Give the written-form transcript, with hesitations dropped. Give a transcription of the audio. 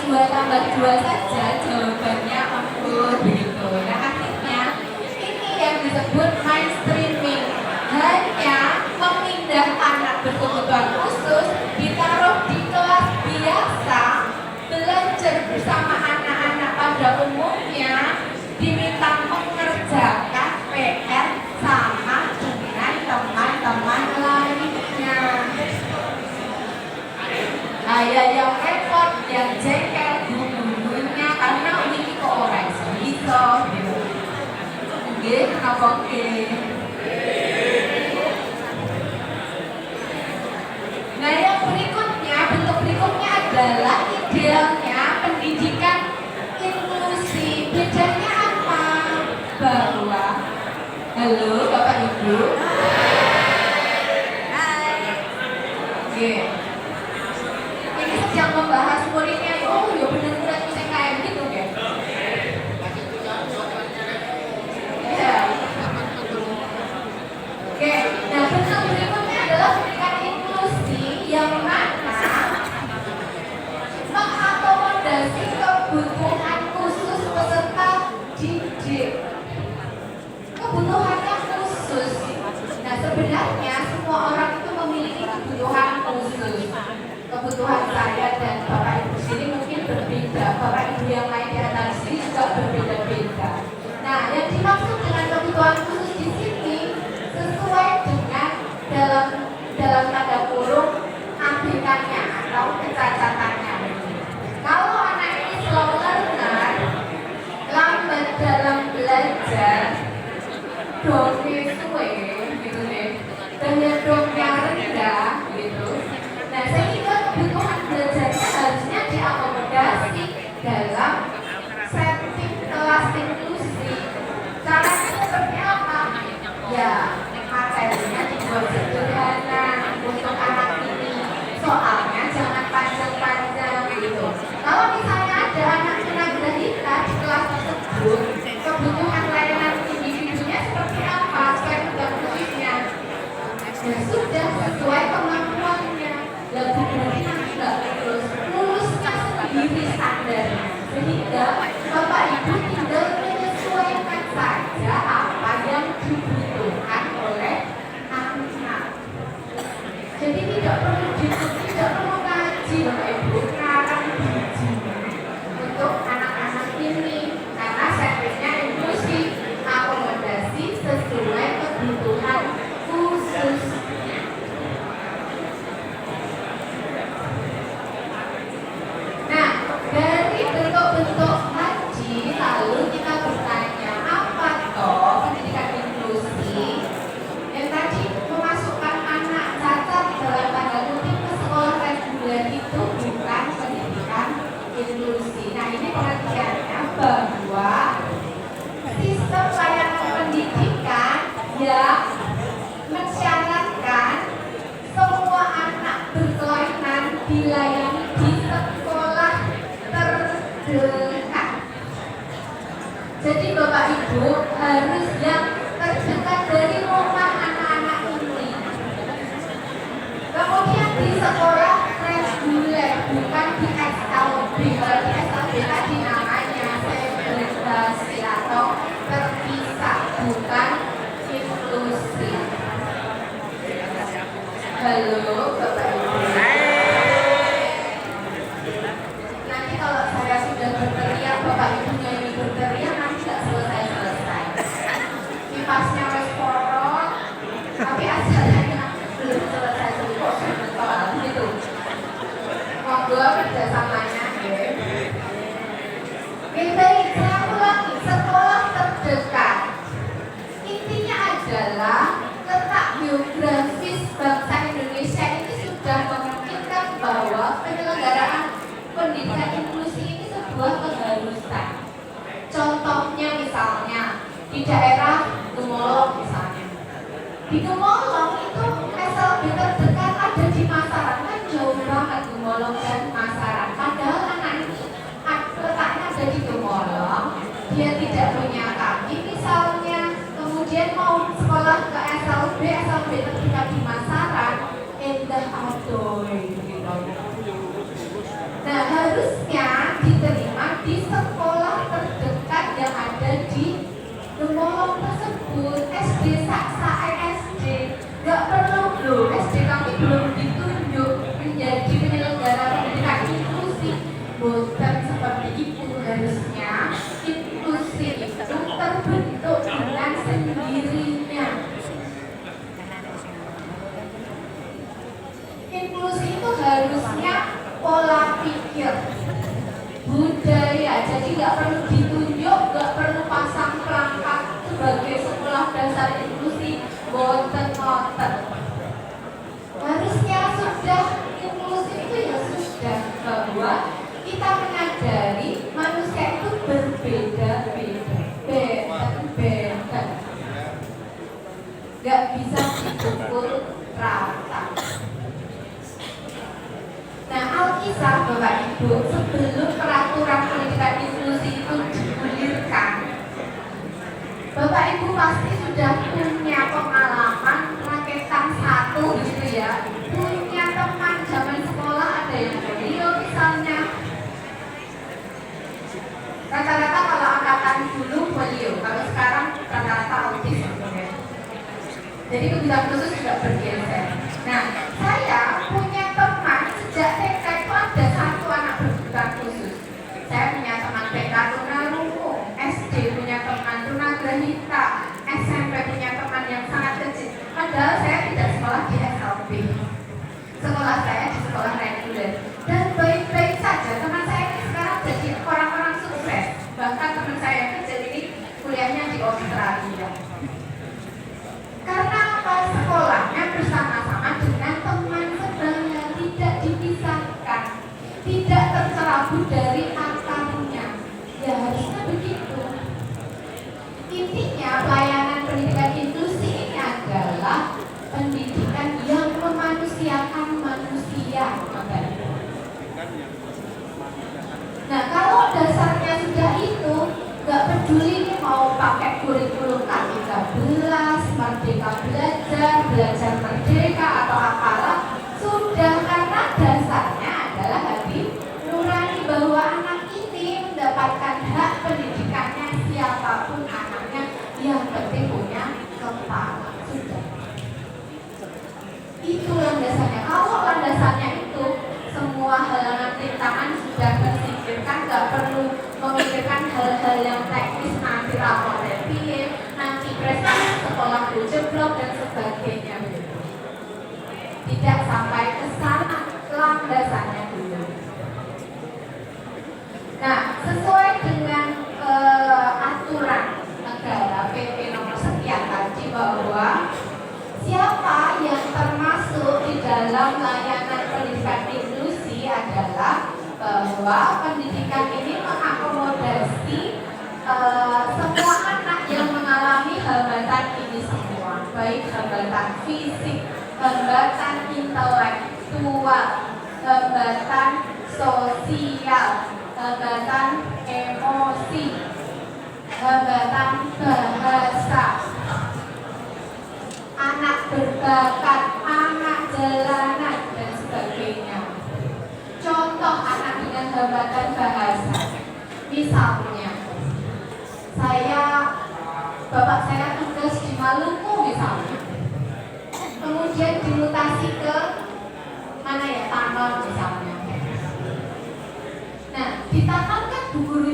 2 tambah 2 saja jawabannya 4 begitu. Nah akhirnya ini yang disebut mainstreaming, hanya memindah anak berkebutuhan khusus ditaruh di kelas biasa, belajar bersama anak-anak pada umumnya, diminta mengerjakan PR sama dengan teman-teman lainnya. Saya yang repot, yang jengkel guru-gurunya karena ini kok ora iso gitu. Nggih, kenapa nggih? Nah, yang berikutnya, bentuk berikutnya adalah idealnya pendidikan inklusi. Bedanya apa? Bahwa halo Bapak Ibu. Hai. Oke. Ini sedang membahas muridnya. Oh, ya bener murid sing kayak gitu ya. Ya. Oke, nah bentuk berikutnya adalah pendidikan inklusi yang mana mengakomodasi kebutuhan khusus peserta didik. Kebutuhannya khusus. Nah sebenarnya semua orang itu memiliki kebutuhan khusus. Kebutuhan saya dan Bapak Ibu sini mungkin berbeda. Bapak Ibu yang lain di atas sini juga berbeda-beda. Nah yang dimaksud dengan kebutuhan khusus di sini sesuai dengan dalam tanda kurung ABK-nya atau kecacatannya. Kalau anak ini slow learner, lambat dalam belajar, dongnya suwe gitu deh, daya dongnya rendah gitu. Nah sehingga kebutuhan belajarnya harusnya diakomodasi dalam setting kelas inklusi. Caranya seperti apa? Ya materinya dibuat sederhana untuk anak ini, soalnya jangan panjang-panjang gitu. Kalau misalnya ada anak tunagrahita di kelas tersebut, kebutuhan layanan individunya seperti apa? Spek khususnya ya sudah sesuai kemampuannya. Lebih berarti nanti nggak lulusnya sendiri standarnya, sehingga Bapak Ibu tinggal menyesuaikan saja apa yang dibutuhkan oleh anak. Jadi tidak perlu kaji Bapak Ibu karang biji untuk anak-anak ini, karena settingnya inklusi, akomodasi sesuai kebutuhan khusus. Nah, dari bentuk-bentuk haji lalu kita bertanya, apa toh pendidikan inklusi? Yang tadi memasukkan anak cacat dalam tanda kutip ke sekolah reguler itu bukan pendidikan inklusi. Nah ini pengertiannya bahwa sistem layanan pendidikan yang mensyaratkan semua anak berkelainan dilayani di sekolah terdekat. Jadi Bapak Ibu harus yang terdekat dari rumah anak-anak ini. Kemudian di sekolah reguler, bukan di SLB. Kalau di SLB tadi namanya segregasi atau terpisah, bukan inklusi. Halo Bapak Ibu. Nanti kalau saya sudah berteriak, Bapak Ibu nyanyi berteriak, nanti nggak selesai-selesai. Kipasnya wes porong, tapi acaranya belum selesai betul gitu. Monggo kerjasamanya ya. Baik, saya ulangi, sekolah terdekat. Intinya adalah letak geografis bangsa Indonesia ini sudah memungkinkan bahwa penyelenggaraan pendidikan inklusi ini sebuah keharusan. Contohnya misalnya di daerah Gemolong misalnya. Di Gemolong itu SLB terdekat ada di Masaran, kan jauh banget Gemolong dan Masaran. Padahal anak ini letaknya ada di Gemolong, dia tidak punya kaki misalnya, kemudian mau sekolah ke SLB terdekat di Masaran, endah adoy gitu. Nah harusnya budaya, jadi nggak perlu ditunjuk, nggak perlu pasang pelangkat sebagai sekolah dasar inklusi, boten ngoten. Harusnya sudah inklusi itu ya sudah bahwa kita menyadari manusia itu berbeda-beda, nggak bisa dipukul rata. Nah, Alkisah Bapak Ibu, sebelum peraturan pendidikan inklusi itu digulirkan, Bapak Ibu pasti sudah punya pengalaman raketan satu gitu ya, punya teman zaman sekolah ada yang beliau misalnya. Rata-rata kalau angkatan dulu polio, kalau sekarang rata-rata autis. Jadi kebutuhan khusus juga bergeser. Nah, saya punya teman sejak TK itu ada satu anak berkebutuhan khusus. Saya punya teman TK tunarungu, SD punya teman tunagrahita, SMP punya teman yang sangat kecil. Padahal saya tidak sekolah di SLB. Sekolah saya di sekolah reguler. Dan baik-baik saja teman saya ini sekarang jadi orang-orang sukses. Bahkan teman saya yang kecil ini kuliahnya di Australia. Karena apa? Sekolahnya bersama-sama dengan teman sebaya, tidak dipisahkan, tidak tercerabut dari akarnya. Ya harusnya begitu. Intinya pelayanan pendidikan inklusi ini adalah pendidikan yang memanusiakan manusia. Nah, kalau dasarnya sudah itu, nggak peduli mau pakai kurikulum K13, Merdeka belajar merdeka atau apalah, sudah, karena dasarnya adalah hati nurani bahwa anak ini mendapatkan hak pendidikannya siapapun anaknya, yang penting punya kepala. Sudah. Itu landasannya. Kalau landasannya itu semua halangan rintangan sudah tersingkirkan, nggak perlu memikirkan hal-hal yang teknis, nanti rapornya piye, nanti prestasi sekolah jeblok dan sebagainya. Tidak sampai ke sana, landasannya dulu. Nah, sesuai dengan aturan negara PP nomor sekian tadi bahwa siapa yang termasuk di dalam layanan pendidikan inklusi adalah bahwa pendidikan ini mengakomodasi semua anak yang mengalami hambatan ini semua, baik hambatan fisik, hambatan intelektual, hambatan sosial, hambatan emosi, hambatan bahasa, anak berbakat, anak jalanan, dan sebagainya. Contoh anak dengan hambatan bahasa, misalnya bapak saya tugas di Maluku misalnya, kemudian dimutasi ke mana ya, Tanor misalnya. Nah, di Tanor kan guru